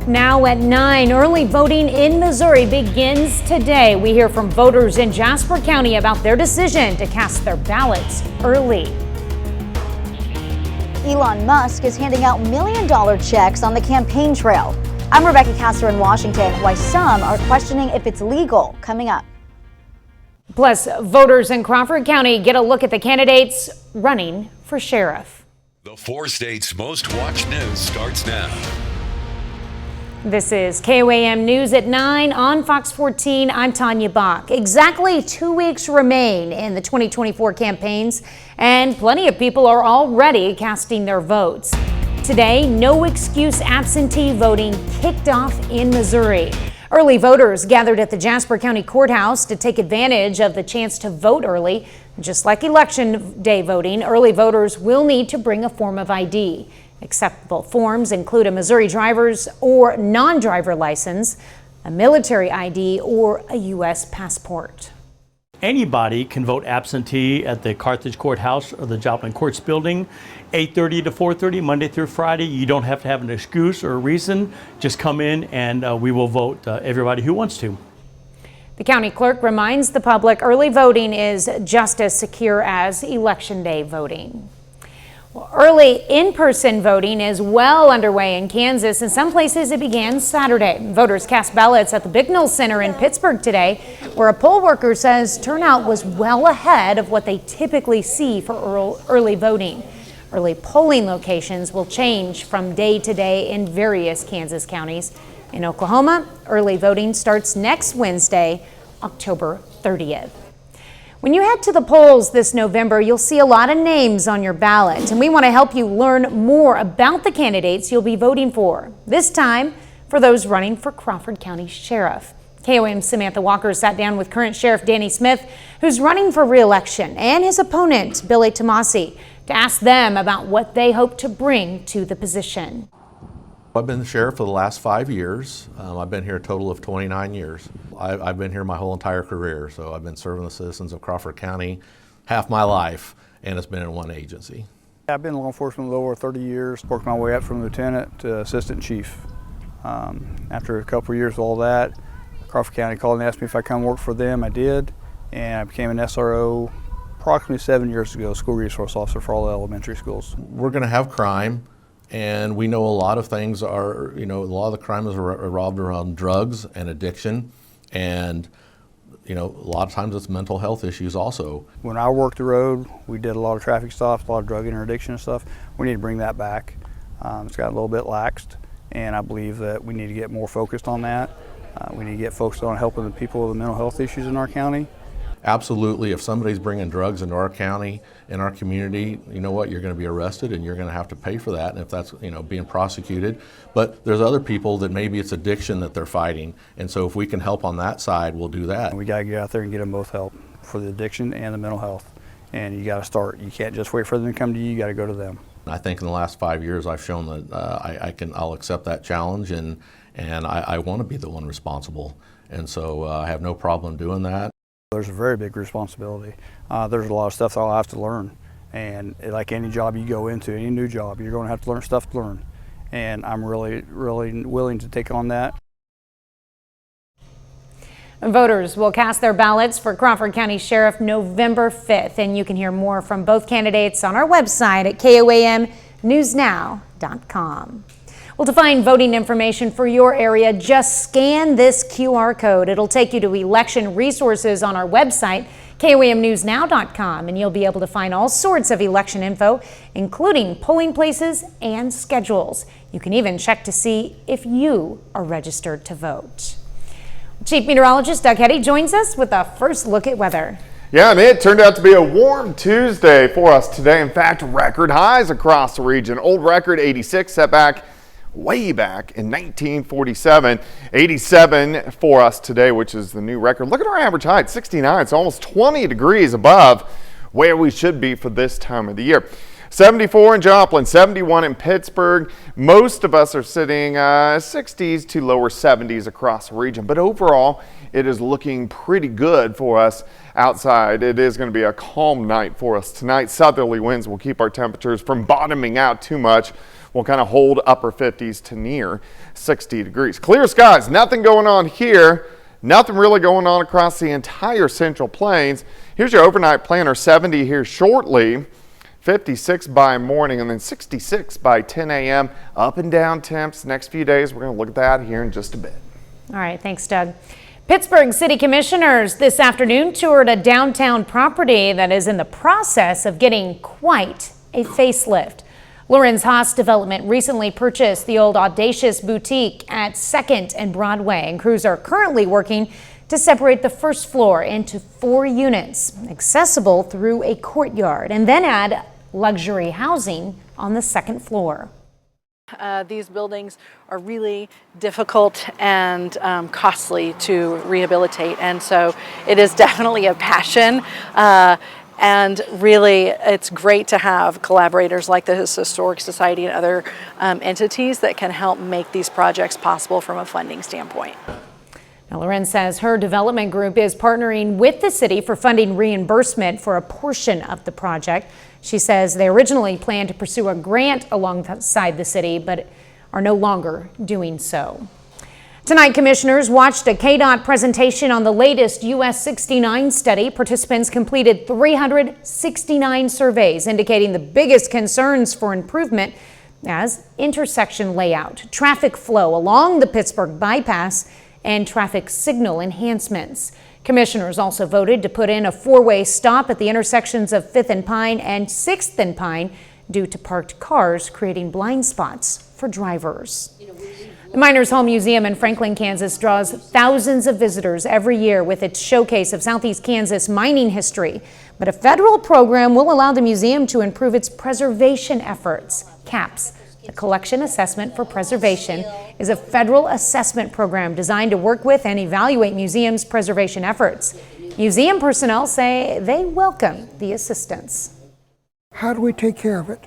Now at 9, early voting in Missouri begins today. We hear from voters in Jasper County about their decision to cast their ballots early. Elon Musk is handing out million-dollar checks on the campaign trail. I'm Rebecca Castor in Washington. Why some are questioning if it's legal, coming up. Plus, voters in Crawford County get a look at the candidates running for sheriff. The 4 states' most watched news starts now. This is KOAM News at 9 on Fox 14. I'm Tanya Bach. Exactly 2 weeks remain in the 2024 campaigns, and plenty of people are already casting their votes. Today, no excuse absentee voting kicked off in Missouri. Early voters gathered at the Jasper County Courthouse to take advantage of the chance to vote early. Just like election day voting, early voters will need to bring a form of ID. Acceptable forms include a Missouri driver's or non-driver license, a military ID, or a U.S. passport. Anybody can vote absentee at the Carthage Courthouse or the Joplin Courts building, 8:30 to 4:30, Monday through Friday. You don't have to have an excuse or a reason. Just come in and we will vote everybody who wants to. The county clerk reminds the public early voting is just as secure as election day voting. Well, early in-person voting is well underway in Kansas. In some places, it began Saturday. Voters cast ballots at the Bicknell Center in Pittsburgh today, where a poll worker says turnout was well ahead of what they typically see for early voting. Early polling locations will change from day to day in various Kansas counties. In Oklahoma, early voting starts next Wednesday, October 30th. When you head to the polls this November, you'll see a lot of names on your ballot, and we want to help you learn more about the candidates you'll be voting for. This time, for those running for Crawford County Sheriff. KOAM's Samantha Walker sat down with current Sheriff Danny Smith, who's running for re-election, and his opponent, Billy Tomasi, to ask them about what they hope to bring to the position. I've been the sheriff for the last 5 years. I've been here a total of 29 years. I've been here my whole entire career, so I've been serving the citizens of Crawford County half my life, and it's been in one agency. I've been in law enforcement a little over 30 years, worked my way up from lieutenant to assistant chief. After a couple of years of all that, Crawford County called and asked me if I come work for them. I did, and I became an SRO approximately 7 years ago, school resource officer for all the elementary schools. We're going to have crime. And we know a lot of things are, a lot of the crime is revolved around drugs and addiction. And, a lot of times it's mental health issues also. When I worked the road, we did a lot of traffic stops, a lot of drug interdiction and stuff. We need to bring that back. It's got a little bit laxed, and I believe that we need to get more focused on that. We need to get focused on helping the people with the mental health issues in our county. Absolutely, if somebody's bringing drugs into our county, in our community, you know what, you're going to be arrested and you're going to have to pay for that, and if that's, being prosecuted. But there's other people that maybe it's addiction that they're fighting, and so if we can help on that side, we'll do that. We got to get out there and get them both help for the addiction and the mental health, and you got to start. You can't just wait for them to come to you, you got to go to them. I think in the last 5 years I've shown that I'll accept that challenge, and I want to be the one responsible, and so I have no problem doing that. There's a very big responsibility. There's a lot of stuff that I'll have to learn. And like any job you go into, any new job, you're going to have to learn stuff to learn. And I'm really, really willing to take on that. Voters will cast their ballots for Crawford County Sheriff November 5th. And you can hear more from both candidates on our website at KOAMnewsnow.com. Well, to find voting information for your area, just scan this QR code. It'll take you to election resources on our website, KOAMnewsnow.com, and you'll be able to find all sorts of election info, including polling places and schedules. You can even check to see if you are registered to vote. Chief Meteorologist Doug Hetty joins us with a first look at weather. Yeah, and it turned out to be a warm Tuesday for us today. In fact, record highs across the region. Old record 86 set back way back in 1947. 87 for us today, which is the new record. Look at our average height, 69. It's almost 20 degrees above where we should be for this time of the year. 74 in Joplin, 71 in Pittsburgh. Most of us are sitting 60s to lower 70s across the region, but overall it is looking pretty good for us outside. It is going to be a calm night for us tonight. Southerly winds will keep our temperatures from bottoming out too much. will kind of hold upper 50s to near 60 degrees. Clear skies, nothing going on here. Nothing really going on across the entire Central Plains. Here's your overnight planner, 70 here shortly, 56 by morning, and then 66 by 10 a.m. Up and down temps next few days. We're going to look at that here in just a bit. All right, thanks, Doug. Pittsburgh City Commissioners this afternoon toured a downtown property that is in the process of getting quite a facelift. Lorenz Haas Development recently purchased the old Audacious Boutique at 2nd and Broadway, and crews are currently working to separate the first floor into 4 units, accessible through a courtyard, and then add luxury housing on the 2nd floor. These buildings are really difficult and costly to rehabilitate, and so it is definitely a passion. And really, it's great to have collaborators like the Historic Society and other entities that can help make these projects possible from a funding standpoint. Now, Lorenz says her development group is partnering with the city for funding reimbursement for a portion of the project. She says they originally planned to pursue a grant alongside the city, but are no longer doing so. Tonight, commissioners watched a KDOT presentation on the latest US 69 study. Participants completed 369 surveys indicating the biggest concerns for improvement as intersection layout, traffic flow along the Pittsburgh bypass, and traffic signal enhancements. Commissioners also voted to put in a 4-way stop at the intersections of 5th and Pine and 6th and Pine due to parked cars creating blind spots for drivers. The Miners Hall Museum in Franklin, Kansas draws thousands of visitors every year with its showcase of Southeast Kansas mining history. But a federal program will allow the museum to improve its preservation efforts. CAPS, the Collection Assessment for Preservation, is a federal assessment program designed to work with and evaluate museums' preservation efforts. Museum personnel say they welcome the assistance. How do we take care of it?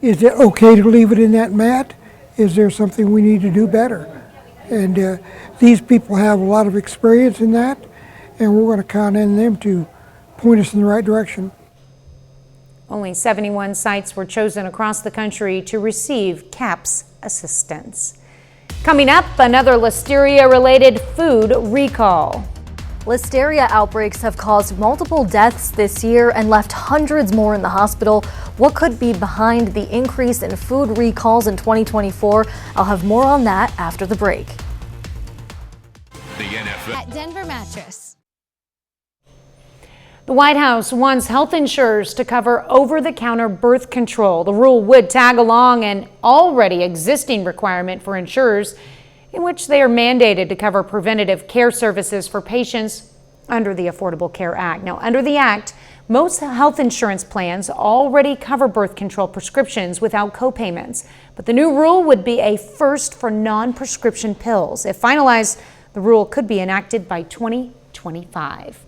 Is it okay to leave it in that mat? Is there something we need to do better? And these people have a lot of experience in that, and we're going to count on them to point us in the right direction. Only 71 sites were chosen across the country to receive CAPS assistance. Coming up, another listeria-related food recall. Listeria outbreaks have caused multiple deaths this year and left hundreds more in the hospital. What could be behind the increase in food recalls in 2024? I'll have more on that after the break. The NFL. At Denver Mattress. The White House wants health insurers to cover over-the-counter birth control. The rule would tag along an already existing requirement for insurers in which they are mandated to cover preventative care services for patients under the Affordable Care Act. Now, under the Act, most health insurance plans already cover birth control prescriptions without copayments, but the new rule would be a first for non-prescription pills. If finalized, the rule could be enacted by 2025.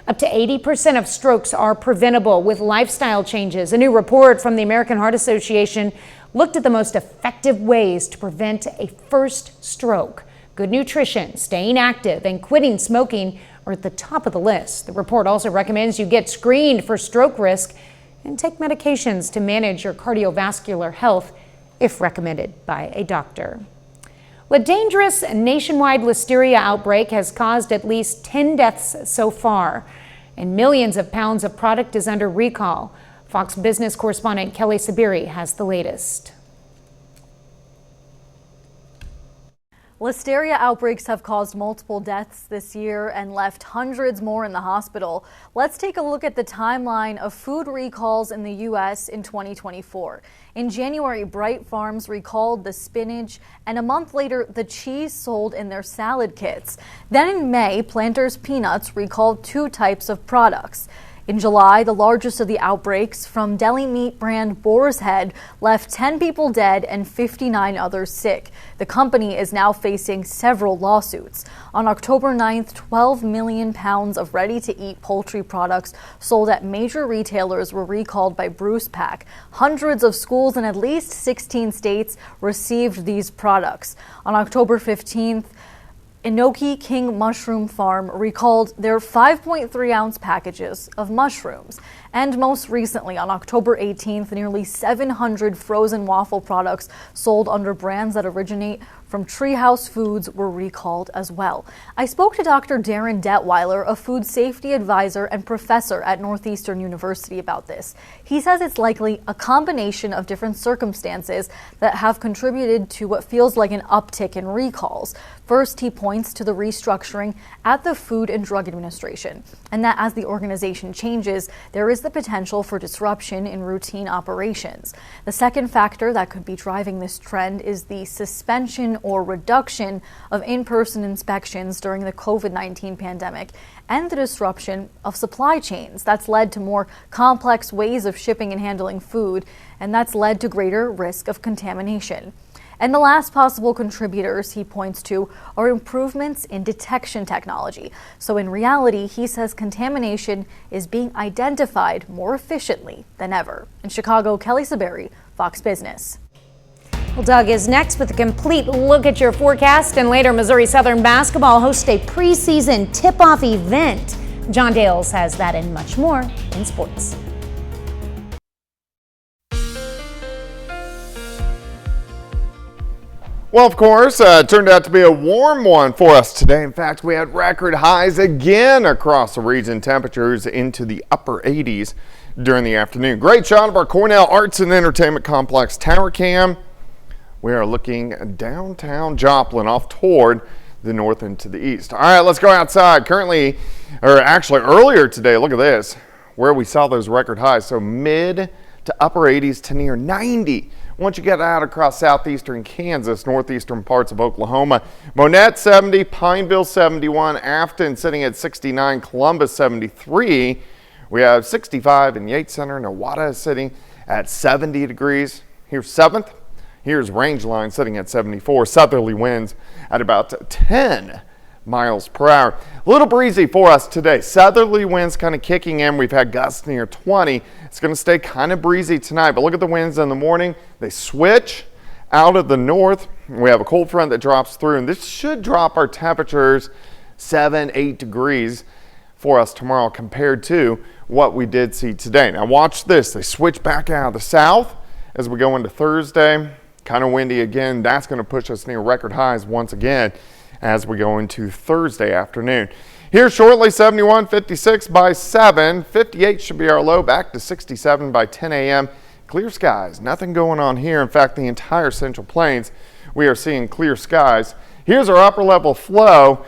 Up to 80% of strokes are preventable with lifestyle changes. A new report from the American Heart Association looked at the most effective ways to prevent a first stroke. Good nutrition, staying active, and quitting smoking are at the top of the list. The report also recommends you get screened for stroke risk and take medications to manage your cardiovascular health if recommended by a doctor. A dangerous nationwide listeria outbreak has caused at least 10 deaths so far, and millions of pounds of product is under recall. Fox Business correspondent Kelly Sabiri has the latest. Listeria outbreaks have caused multiple deaths this year and left hundreds more in the hospital. Let's take a look at the timeline of food recalls in the U.S. in 2024. In January, Bright Farms recalled the spinach, and a month later, the cheese sold in their salad kits. Then in May, Planters Peanuts recalled 2 types of products. In July, the largest of the outbreaks from deli meat brand Boar's Head left 10 people dead and 59 others sick. The company is now facing several lawsuits. On October 9th, 12 million pounds of ready-to-eat poultry products sold at major retailers were recalled by Bruce Pack. Hundreds of schools in at least 16 states received these products. On October 15th, Inoki King Mushroom Farm recalled their 5.3-ounce packages of mushrooms. And most recently, on October 18th, nearly 700 frozen waffle products sold under brands that originate from Treehouse Foods were recalled as well. I spoke to Dr. Darren Detweiler, a food safety advisor and professor at Northeastern University, about this. He says it's likely a combination of different circumstances that have contributed to what feels like an uptick in recalls. First, he points to the restructuring at the Food and Drug Administration, and that as the organization changes, there is the potential for disruption in routine operations. The second factor that could be driving this trend is the suspension or reduction of in-person inspections during the COVID-19 pandemic and the disruption of supply chains. That's led to more complex ways of shipping and handling food, and that's led to greater risk of contamination. And the last possible contributors he points to are improvements in detection technology. So in reality, he says contamination is being identified more efficiently than ever. In Chicago, Kelly Saberi, Fox Business. Well, Doug is next with a complete look at your forecast, and later Missouri Southern basketball hosts a preseason tip-off event. John Dales has that and much more in sports. Well, of course, it turned out to be a warm one for us today. In fact, we had record highs again across the region, temperatures into the upper 80s during the afternoon. Great shot of our Cornell Arts and Entertainment Complex tower cam. We are looking downtown Joplin off toward the north and to the east. All right, let's go outside. Currently, or actually earlier today, look at this, where we saw those record highs. So mid to upper 80s to near 90. Once you get out across southeastern Kansas, northeastern parts of Oklahoma, Monette 70, Pineville 71, Afton sitting at 69, Columbus 73. We have 65 in Yates Center. Nowata is sitting at 70 degrees. Here's 7th. Here's Rangeline sitting at 74. Southerly winds at about 10 miles per hour. A little breezy for us today. Southerly winds kind of kicking in. We've had gusts near 20. It's going to stay kind of breezy tonight, but look at the winds in the morning. They switch out of the north. We have a cold front that drops through, and this should drop our temperatures 7-8 degrees for us tomorrow compared to what we did see today. Now watch this. They switch back out of the south as we go into Thursday. Kind of windy again. That's going to push us near record highs once again as we go into Thursday afternoon. Here shortly, 71, 56 by 7. 58 should be our low, back to 67 by 10 a.m. Clear skies. Nothing going on here. In fact, the entire Central Plains, we are seeing clear skies. Here's our upper level flow.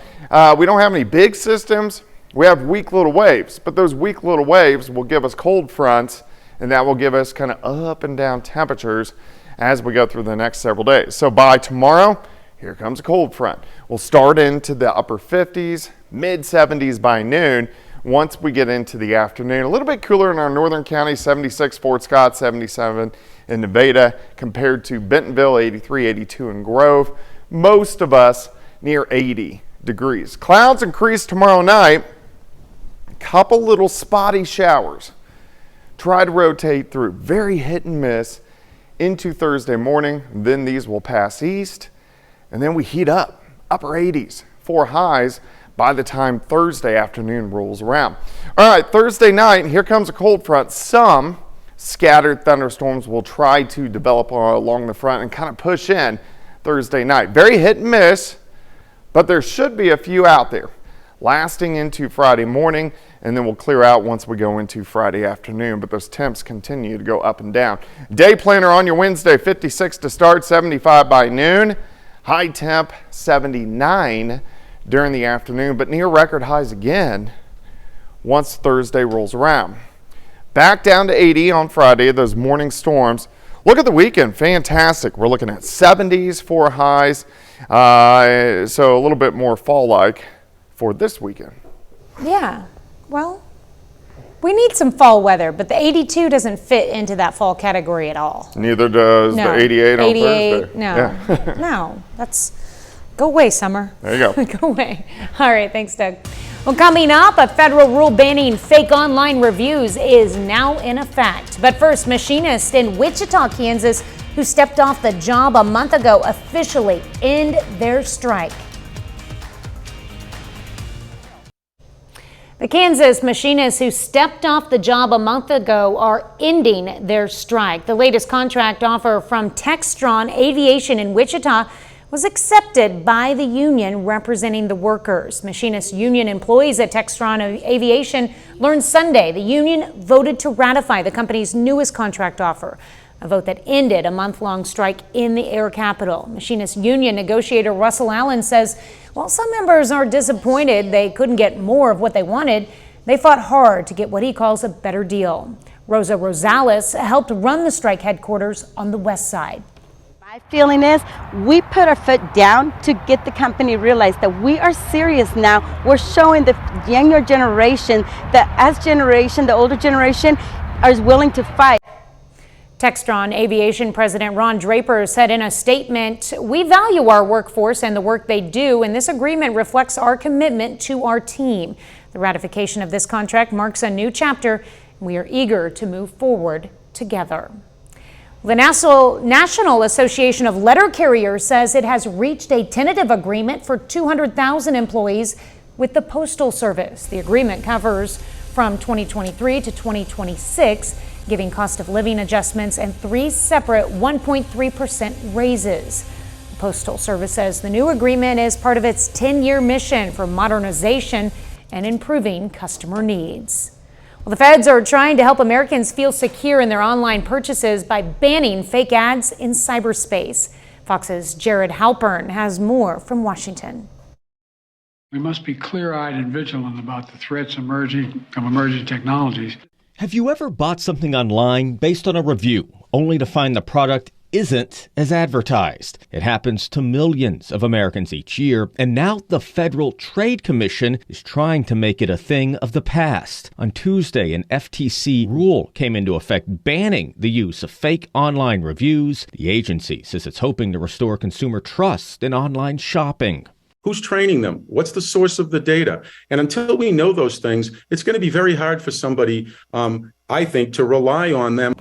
We don't have any big systems. We have weak little waves, but those weak little waves will give us cold fronts, and that will give us kind of up and down temperatures as we go through the next several days. So by tomorrow, here comes a cold front. We'll start into the upper 50s, mid 70s by noon. Once we get into the afternoon, a little bit cooler in our northern counties, 76 Fort Scott, 77 in Nevada, compared to Bentonville, 83, 82 in Grove. Most of us near 80 degrees. Clouds increase tomorrow night. A couple little spotty showers. Try to rotate through. Very hit and miss into Thursday morning. Then these will pass east, and then we heat up, upper 80s for highs by the time Thursday afternoon rolls around. All right, Thursday night, here comes a cold front. Some scattered thunderstorms will try to develop along the front and kind of push in Thursday night. Very hit and miss, but there should be a few out there lasting into Friday morning, and then we'll clear out once we go into Friday afternoon, but those temps continue to go up and down. Day planner on your Wednesday, 56 to start, 75 by noon. High temp 79 during the afternoon, but near record highs again once Thursday rolls around. Back down to 80 on Friday, those morning storms. Look at the weekend, fantastic. We're looking at 70s for highs, so a little bit more fall-like for this weekend. Yeah, well, we need some fall weather, but the 82 doesn't fit into that fall category at all. Neither does the 88 on 88, Thursday. no, Yeah. no, that's, go away, summer. There you go. Go away. All right, thanks, Doug. Well, coming up, a federal rule banning fake online reviews is now in effect. But first, machinists in Wichita, Kansas, who stepped off the job a month ago, officially end their strike. The Kansas machinists who stepped off the job a month ago are ending their strike. The latest contract offer from Textron Aviation in Wichita was accepted by the union representing the workers. Machinist union employees at Textron Aviation learned Sunday the union voted to ratify the company's newest contract offer, a vote that ended a month-long strike in the air capital. Machinist union negotiator Russell Allen says while some members are disappointed they couldn't get more of what they wanted, they fought hard to get what he calls a better deal. Rosa Rosales helped run the strike headquarters on the west side. My feeling is we put our foot down to get the company realize that we are serious now. We're showing the younger generation that the older generation is willing to fight. Textron Aviation President Ron Draper said in a statement, "We value our workforce and the work they do, and this agreement reflects our commitment to our team. The ratification of this contract marks a new chapter, and we are eager to move forward together." The National Association of Letter Carriers says it has reached a tentative agreement for 200,000 employees with the Postal Service. The agreement covers from 2023 to 2026, giving cost of living adjustments and 3 separate 1.3% raises. The Postal Service says the new agreement is part of its 10-year mission for modernization and improving customer needs. Well, the feds are trying to help Americans feel secure in their online purchases by banning fake ads in cyberspace. Fox's Jared Halpern has more from Washington. We must be clear-eyed and vigilant about the threats of emerging technologies. Have you ever bought something online based on a review, only to find the product isn't as advertised? It happens to millions of Americans each year, and now the Federal Trade Commission is trying to make it a thing of the past. On Tuesday, an FTC rule came into effect banning the use of fake online reviews. The agency says it's hoping to restore consumer trust in online shopping. Who's training them? What's the source of the data? And until we know those things, it's going to be very hard for somebody, I think, to rely on them.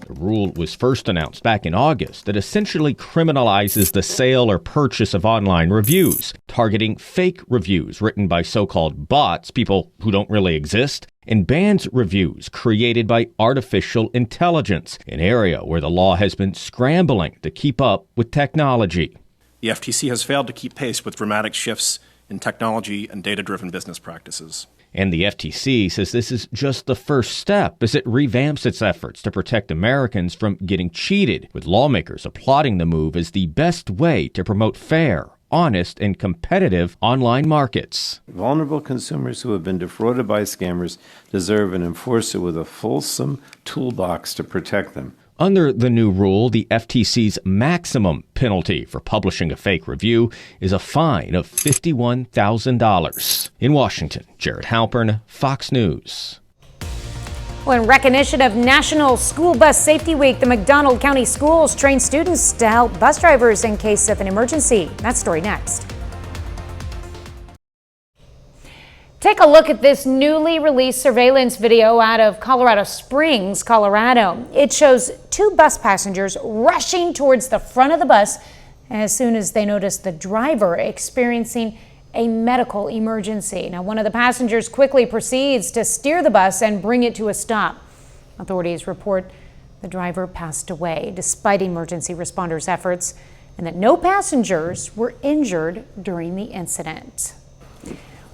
The rule was first announced back in August that essentially criminalizes the sale or purchase of online reviews, targeting fake reviews written by so-called bots, people who don't really exist, and bans reviews created by artificial intelligence, an area where the law has been scrambling to keep up with technology. The FTC has failed to keep pace with dramatic shifts in technology and data-driven business practices. And the FTC says this is just the first step as it revamps its efforts to protect Americans from getting cheated, with lawmakers applauding the move as the best way to promote fair, honest, and competitive online markets. Vulnerable consumers who have been defrauded by scammers deserve an enforcer with a fulsome toolbox to protect them. Under the new rule, the FTC's maximum penalty for publishing a fake review is a fine of $51,000. In Washington, Jared Halpern, Fox News. Well, in recognition of National School Bus Safety Week, the McDonald County Schools train students to help bus drivers in case of an emergency. That story next. Take a look at this newly released surveillance video out of Colorado Springs, Colorado. It shows 2 bus passengers rushing towards the front of the bus as soon as they notice the driver experiencing a medical emergency. Now, one of the passengers quickly proceeds to steer the bus and bring it to a stop. Authorities report the driver passed away despite emergency responders' efforts, and that no passengers were injured during the incident.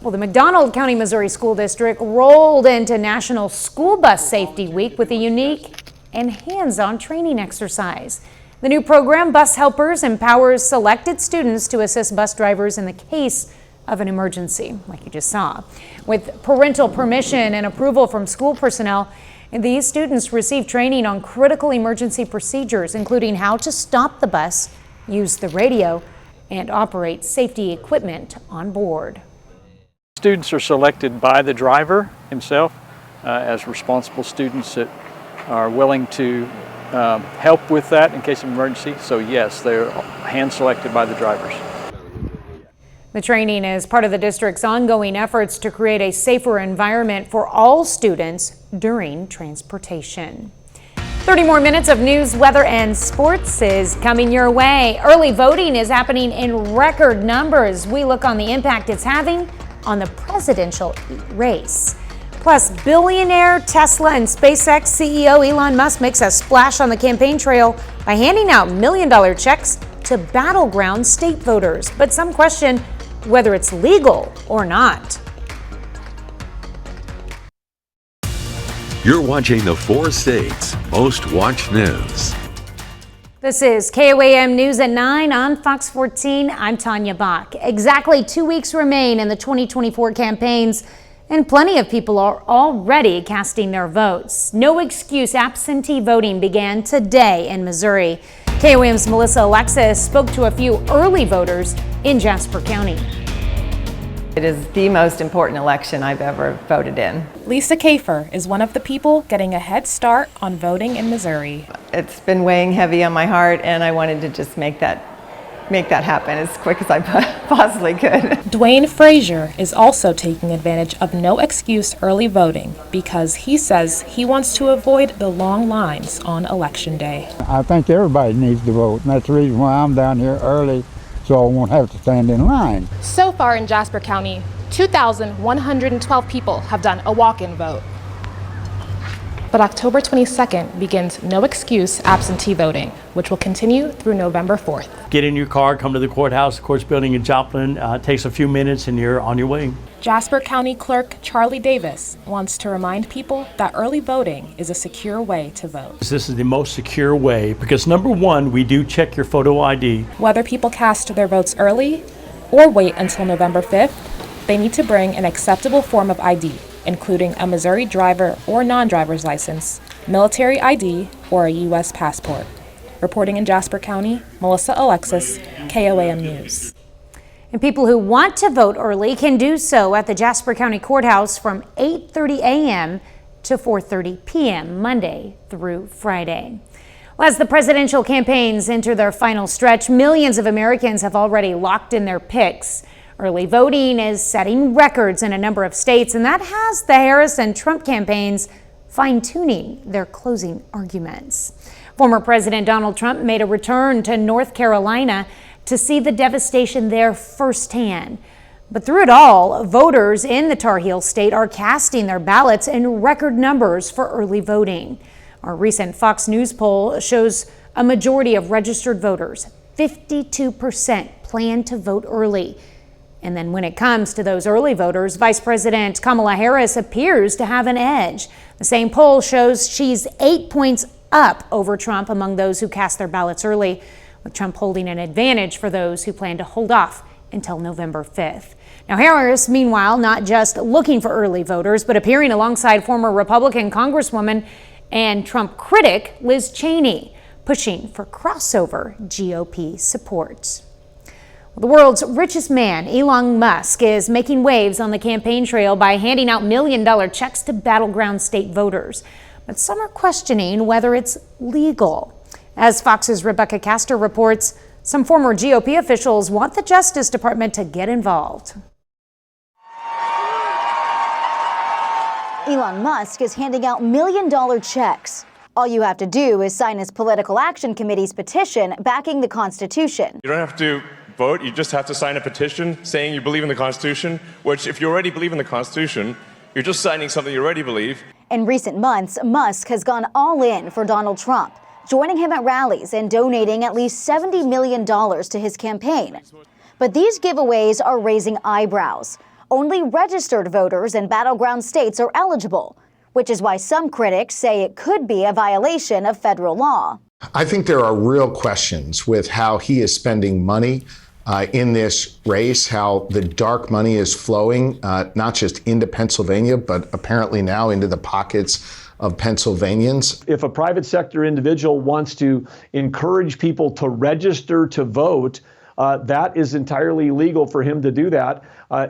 Well, the McDonald County, Missouri School District rolled into National School Bus Safety Week with a unique and hands-on training exercise. The new program, Bus Helpers, empowers selected students to assist bus drivers in the case of an emergency, like you just saw. With parental permission and approval from school personnel, these students receive training on critical emergency procedures, including how to stop the bus, use the radio, and operate safety equipment on board. Students are selected by the driver himself as responsible students that are willing to help with that in case of emergency. So yes, they're hand-selected by the drivers. The training is part of the district's ongoing efforts to create a safer environment for all students during transportation. 30 more minutes of news, weather, and sports is coming your way. Early voting is happening in record numbers. We look on the impact it's having on the presidential race. Plus, billionaire Tesla and SpaceX CEO Elon Musk makes a splash on the campaign trail by handing out $1 million checks to battleground state voters. But some question whether it's legal or not. You're watching the 4 states' most watched news. This is KOAM News at 9 on Fox 14. I'm Tanya Bach. Exactly 2 weeks remain in the 2024 campaigns, and plenty of people are already casting their votes. No excuse absentee voting began today in Missouri. KOAM's Melissa Alexis spoke to a few early voters in Jasper County. It is the most important election I've ever voted in. Lisa Kafer is one of the people getting a head start on voting in Missouri. It's been weighing heavy on my heart, and I wanted to just make that happen as quick as I possibly could. Dwayne Frazier is also taking advantage of no excuse early voting because he says he wants to avoid the long lines on Election Day. I think everybody needs to vote, and that's the reason why I'm down here early, so I won't have to stand in line. So far in Jasper County, 2,112 people have done a walk-in vote. But October 22nd begins no excuse absentee voting, which will continue through November 4th. Get in your car, come to the courthouse, courts building in Joplin. It takes a few minutes and you're on your way. Jasper County Clerk Charlie Davis wants to remind people that early voting is a secure way to vote. This is the most secure way because number one, we do check your photo ID. Whether people cast their votes early or wait until November 5th, they need to bring an acceptable form of ID, including a Missouri driver or non-driver's license, military ID, or a U.S. passport. Reporting in Jasper County, Melissa Alexis, KOAM News. And people who want to vote early can do so at the Jasper County Courthouse from 8:30 a.m. to 4:30 p.m. Monday through Friday. Well, as the presidential campaigns enter their final stretch, millions of Americans have already locked in their picks. Early voting is setting records in a number of states, and that has the Harris and Trump campaigns fine-tuning their closing arguments. Former President Donald Trump made a return to North Carolina to see the devastation there firsthand. But through it all, voters in the Tar Heel state are casting their ballots in record numbers for early voting. Our recent Fox News poll shows a majority of registered voters, 52%, plan to vote early. And then when it comes to those early voters, Vice President Kamala Harris appears to have an edge. The same poll shows she's 8 points up over Trump among those who cast their ballots early, with Trump holding an advantage for those who plan to hold off until November 5th. Now, Harris, meanwhile, not just looking for early voters, but appearing alongside former Republican Congresswoman and Trump critic Liz Cheney, pushing for crossover GOP support. The world's richest man, Elon Musk, is making waves on the campaign trail by handing out $1 million checks to battleground state voters. But some are questioning whether it's legal. As Fox's Rebecca Castor reports, some former GOP officials want the Justice Department to get involved. Elon Musk is handing out $1 million checks. All you have to do is sign his Political Action Committee's petition backing the Constitution. You don't have to vote, you just have to sign a petition saying you believe in the Constitution, which if you already believe in the Constitution, you're just signing something you already believe. In recent months, Musk has gone all in for Donald Trump, joining him at rallies and donating at least $70 million to his campaign. But these giveaways are raising eyebrows. Only registered voters in battleground states are eligible, which is why some critics say it could be a violation of federal law. I think there are real questions with how he is spending money in this race, how the dark money is flowing, not just into Pennsylvania, but apparently now into the pockets of Pennsylvanians. If a private sector individual wants to encourage people to register to vote, that is entirely legal for him to do that.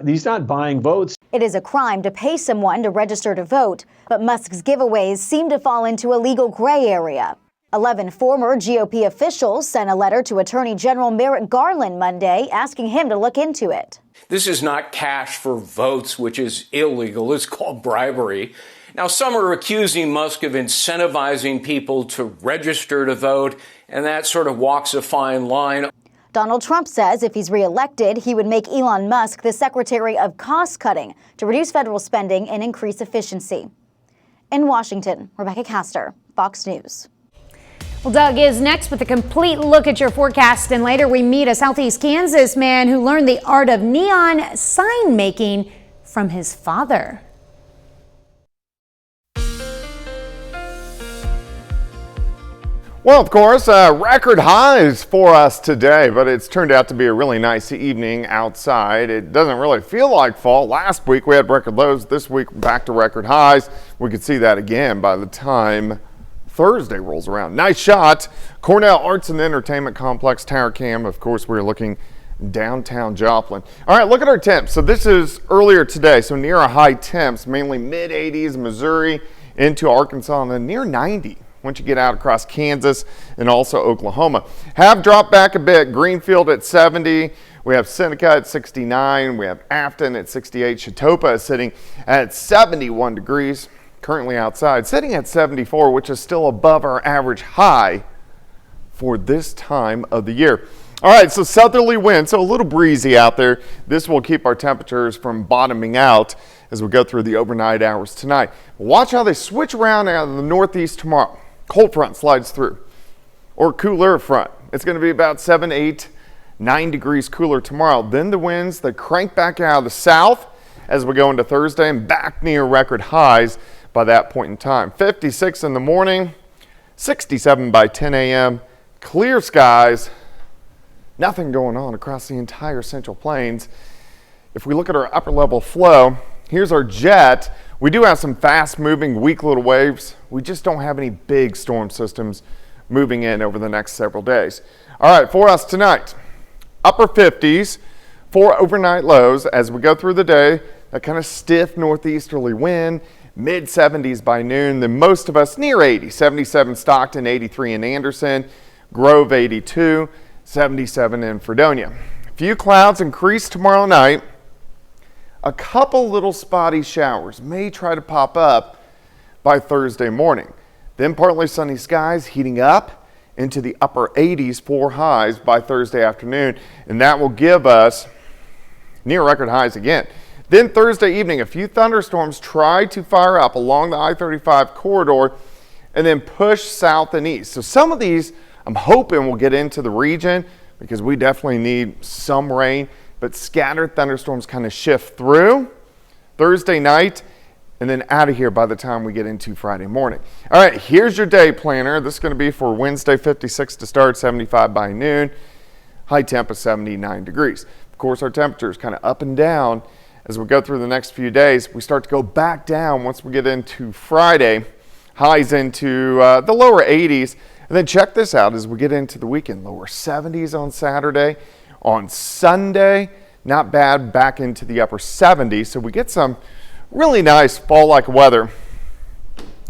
He's not buying votes. It is a crime to pay someone to register to vote, but Musk's giveaways seem to fall into a legal gray area. 11 former GOP officials sent a letter to Attorney General Merrick Garland Monday asking him to look into it. This is not cash for votes, which is illegal. It's called bribery. Now, some are accusing Musk of incentivizing people to register to vote, and that sort of walks a fine line. Donald Trump says if he's reelected, he would make Elon Musk the Secretary of Cost Cutting to reduce federal spending and increase efficiency. In Washington, Rebecca Castor, Fox News. Well, Doug is next with a complete look at your forecast, and later we meet a Southeast Kansas man who learned the art of neon sign making from his father. Well, of course, record highs for us today, but it's turned out to be a really nice evening outside. It doesn't really feel like fall. Last week we had record lows. This week back to record highs. We could see that again by the time Thursday rolls around. Nice shot. Cornell Arts and Entertainment Complex Tower Cam. Of course, we're looking downtown Joplin. All right, look at our temps. So this is earlier today, so near a high temps, mainly mid-80s, Missouri into Arkansas, and then near 90. Once you get out across Kansas and also Oklahoma. Have dropped back a bit. Greenfield at 70. We have Seneca at 69. We have Afton at 68. Chatopa is sitting at 71 degrees. Currently outside, sitting at 74, which is still above our average high for this time of the year. All right, so southerly wind, so a little breezy out there. This will keep our temperatures from bottoming out as we go through the overnight hours tonight. Watch how they switch around out of the northeast tomorrow. Cold front slides through, or cooler front. It's going to be about 7, 8, 9 degrees cooler tomorrow. Then the winds, they crank back out of the south as we go into Thursday and back near record highs by that point in time. 56 in the morning, 67 by 10 a.m. Clear skies, nothing going on across the entire Central Plains. If we look at our upper level flow, here's our jet. We do have some fast moving weak little waves. We just don't have any big storm systems moving in over the next several days. All right, for us tonight, upper 50s for overnight lows as we go through the day. That kind of stiff northeasterly wind, mid 70s by noon. Then most of us near 80, 77 Stockton, 83 in Anderson, Grove 82, 77 in Fredonia. A few clouds increase tomorrow night. A couple little spotty showers may try to pop up by Thursday morning. Then partly sunny skies heating up into the upper 80s for highs by Thursday afternoon, and that will give us near record highs again. Then Thursday evening, a few thunderstorms try to fire up along the I-35 corridor and then push south and east. So some of these I'm hoping will get into the region because we definitely need some rain, but scattered thunderstorms kind of shift through Thursday night and then out of here by the time we get into Friday morning. All right, here's your day planner. This is going to be for Wednesday, 56 to start, 75 by noon. High temp is 79 degrees. Of course, our temperature is kind of up and down as we go through the next few days. We start to go back down once we get into Friday, highs into the lower 80s. And then check this out as we get into the weekend, lower 70s on Saturday. On Sunday, not bad, back into the upper 70s. So we get some really nice fall-like weather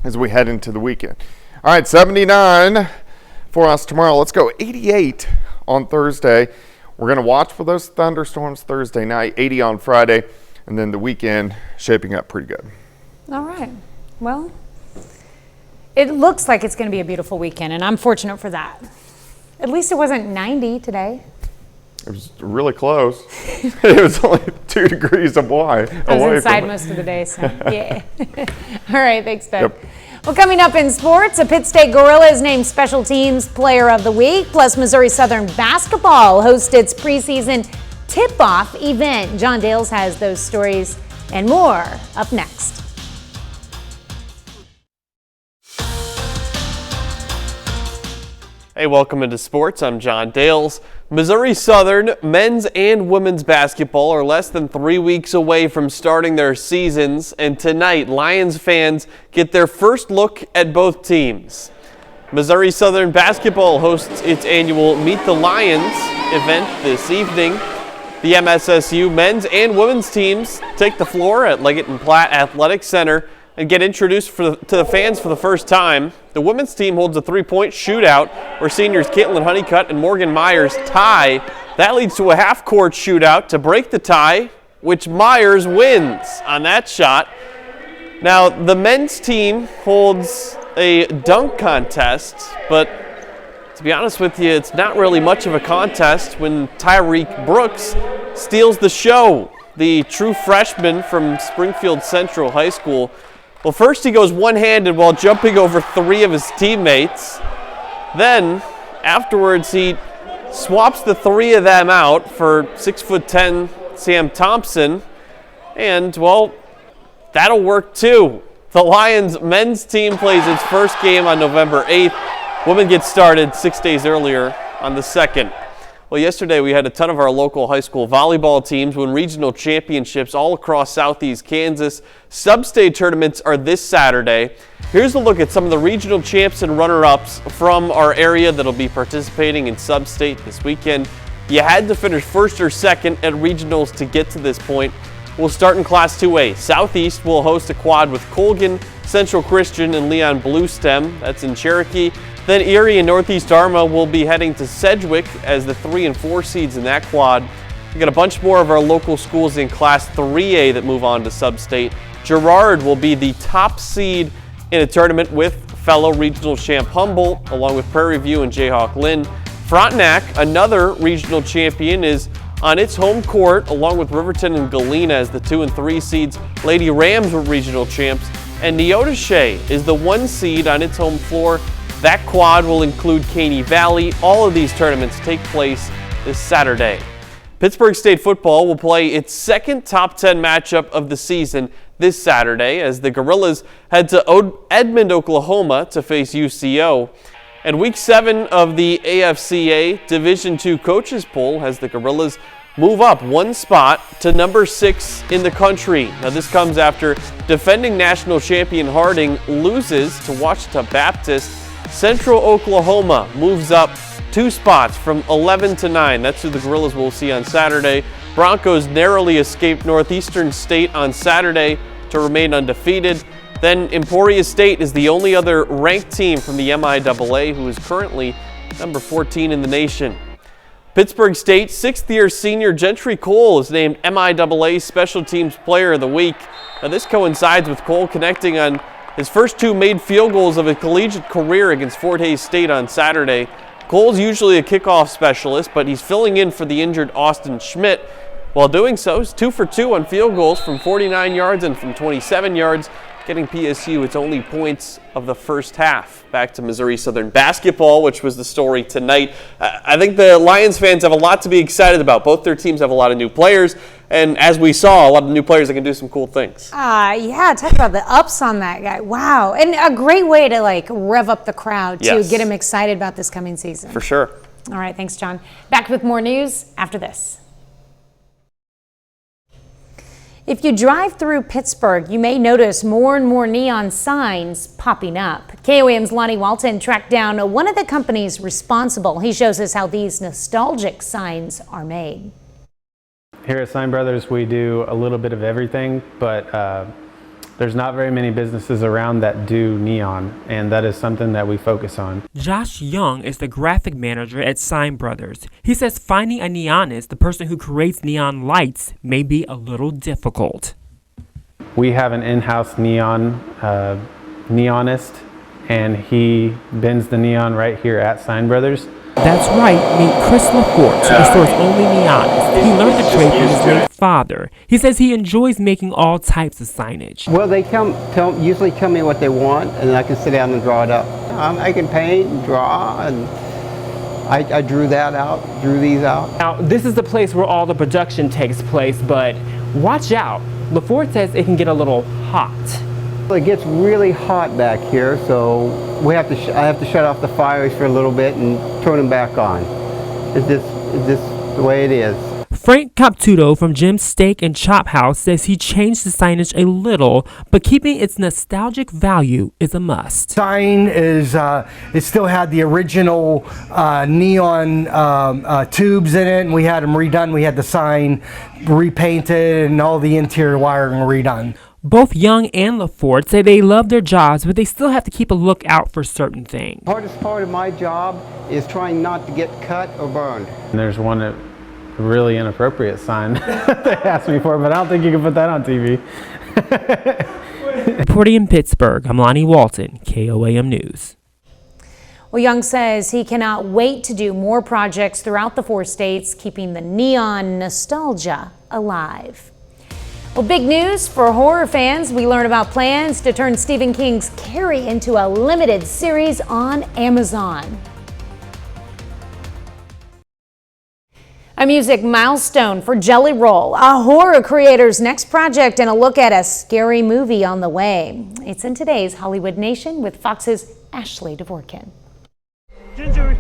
as we head into the weekend. All right, 79 for us tomorrow. Let's go 88 on Thursday. We're going to watch for those thunderstorms Thursday night, 80 on Friday, and then the weekend shaping up pretty good. All right. Well, it looks like it's going to be a beautiful weekend, and I'm fortunate for that. At least it wasn't 90 today. It was really close. It was only 2 degrees away. I was inside most of the day, so yeah. All right, thanks, Doug. Yep. Well, coming up in sports, a Pitt State Gorilla is named Special Teams Player of the Week, plus Missouri Southern basketball hosts its preseason tip-off event. John Dales has those stories and more up next. Hey, welcome into sports. I'm John Dales. Missouri Southern men's and women's basketball are less than 3 weeks away from starting their seasons, and tonight Lions fans get their first look at both teams. Missouri Southern basketball hosts its annual Meet the Lions event this evening. The MSSU men's and women's teams take the floor at Leggett and Platt Athletic Center and get introduced to the fans for the first time. The women's team holds a three-point shootout where seniors Caitlin Honeycutt and Morgan Myers tie. That leads to a half-court shootout to break the tie, which Myers wins on that shot. Now, the men's team holds a dunk contest, but to be honest with you, it's not really much of a contest when Tyreek Brooks steals the show. The true freshman from Springfield Central High School. Well, first he goes one-handed while jumping over 3 of his teammates. Then, afterwards, he swaps the 3 of them out for 6'10" Sam Thompson. And, well, that'll work too. The Lions men's team plays its first game on November 8th. Women get started 6 days earlier on the 2nd. Well, yesterday we had a ton of our local high school volleyball teams win regional championships all across southeast Kansas. Sub-state tournaments are this Saturday. Here's a look at some of the regional champs and runner-ups from our area that'll be participating in sub-state this weekend. You had to finish first or second at regionals to get to this point. We'll start in Class 2A. Southeast will host a quad with Colgan, Central Christian, and Leon Bluestem. That's in Cherokee. Then Erie and Northeast Arma will be heading to Sedgwick as the 3 and 4 seeds in that quad. We got a bunch more of our local schools in Class 3A that move on to sub-state. Girard will be the top seed in a tournament with fellow regional champ Humboldt, along with Prairie View and Jayhawk Lynn. Frontenac, another regional champion, is on its home court, along with Riverton and Galena as the 2 and 3 seeds. Lady Rams were regional champs, and Neodesha is the 1 seed on its home floor. That quad will include Caney Valley. All of these tournaments take place this Saturday. Pittsburgh State football will play its second top 10 matchup of the season this Saturday as the Gorillas head to Edmond, Oklahoma to face UCO. And Week 7 of the AFCA Division II coaches poll has the Gorillas move up 1 spot to number 6 in the country. Now this comes after defending national champion Harding loses to Ouachita Baptist. Central Oklahoma moves up 2 spots from 11 to 9. That's who the Gorillas will see on Saturday. Broncos narrowly escaped Northeastern State on Saturday to remain undefeated. Then Emporia State is the only other ranked team from the MIAA who is currently number 14 in the nation. Pittsburgh State 6th-year senior Gentry Cole is named MIAA Special Teams Player of the Week. Now this coincides with Cole connecting on his first 2 made field goals of his collegiate career against Fort Hays State on Saturday. Cole's usually a kickoff specialist, but he's filling in for the injured Austin Schmidt. While doing so, he's 2 for 2 on field goals from 49 yards and from 27 yards, getting PSU its only points of the first half. Back to Missouri Southern basketball, which was the story tonight. I think the Lions fans have a lot to be excited about. Both their teams have a lot of new players, and as we saw, a lot of new players that can do some cool things. Yeah, talk about the ups on that guy. Wow. And a great way to rev up the crowd to get him excited about this coming season. For sure. All right, thanks, John. Back with more news after this. If you drive through Pittsburgh, you may notice more and more neon signs popping up. KOAM's Lonnie Walton tracked down one of the companies responsible. He shows us how these nostalgic signs are made. Here at Sign Brothers, we do a little bit of everything, but there's not very many businesses around that do neon, and that is something that we focus on. Josh Young is the graphic manager at Sign Brothers. He says finding a neonist, the person who creates neon lights, may be a little difficult. We have an in-house neonist, and he bends the neon right here at Sign Brothers. That's right, meet Chris LaForte, the store's only neonist. He learned the trade from his late father. He says he enjoys making all types of signage. Well, they usually tell me what they want, and I can sit down and draw it up. I can paint and draw, and I drew that out, drew these out. Now, this is the place where all the production takes place, but watch out. LaForte says it can get a little hot. It gets really hot back here, so I have to shut off the fires for a little bit and turn them back on. It's just the way it is. Frank Captudo from Jim's Steak and Chop House says he changed the signage a little, but keeping its nostalgic value is a must. Sign is, it still had the original neon tubes in it, and we had them redone. We had the sign repainted and all the interior wiring redone. Both Young and LaForte say they love their jobs, but they still have to keep a lookout for certain things. The hardest part of my job is trying not to get cut or burned. And there's one really inappropriate sign they asked me for, but I don't think you can put that on TV. Reporting in Pittsburgh, I'm Lonnie Walton, KOAM News. Well, Young says he cannot wait to do more projects throughout the 4 states, keeping the neon nostalgia alive. Well, big news for horror fans. We learn about plans to turn Stephen King's Carrie into a limited series on Amazon. A music milestone for Jelly Roll, a horror creator's next project, and a look at a scary movie on the way. It's in today's Hollywood Nation with Fox's Ashley Dvorkin. Ginger,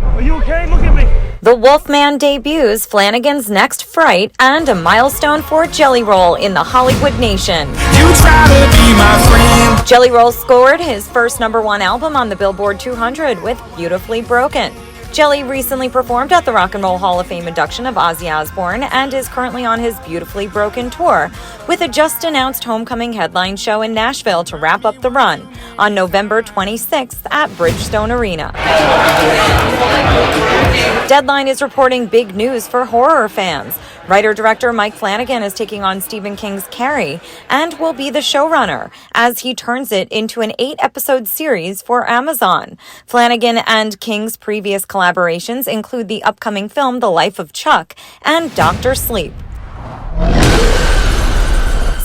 are you okay? Look at me. The Wolfman debuts Flanagan's next Fright and a milestone for Jelly Roll in the Hollywood Nation. You try to be my friend. Jelly Roll scored his first #1 album on the Billboard 200 with Beautifully Broken. Jelly recently performed at the Rock and Roll Hall of Fame induction of Ozzy Osbourne and is currently on his Beautifully Broken tour with a just-announced homecoming headline show in Nashville to wrap up the run on November 26th at Bridgestone Arena. Deadline is reporting big news for horror fans. Writer-director Mike Flanagan is taking on Stephen King's Carrie and will be the showrunner as he turns it into an 8-episode series for Amazon. Flanagan and King's previous collaborations include the upcoming film The Life of Chuck and Dr. Sleep.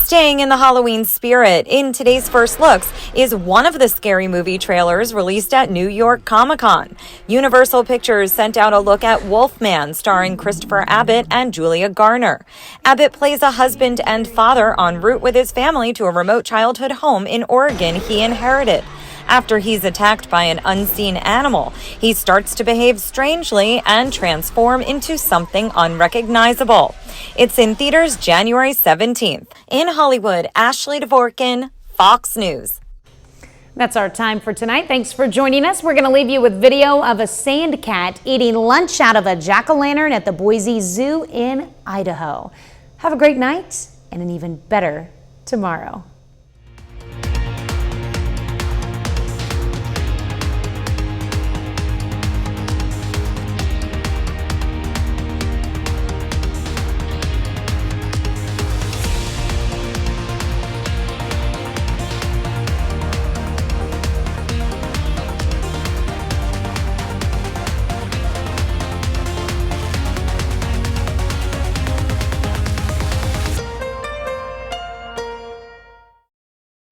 Staying in the Halloween spirit, in today's First Looks is one of the scary movie trailers released at New York Comic-Con. Universal Pictures sent out a look at Wolfman, starring Christopher Abbott and Julia Garner. Abbott plays a husband and father en route with his family to a remote childhood home in Oregon he inherited. After he's attacked by an unseen animal, he starts to behave strangely and transform into something unrecognizable. It's in theaters January 17th. In Hollywood, Ashley Dvorkin, Fox News. That's our time for tonight. Thanks for joining us. We're going to leave you with video of a sand cat eating lunch out of a jack-o'-lantern at the Boise Zoo in Idaho. Have a great night and an even better tomorrow.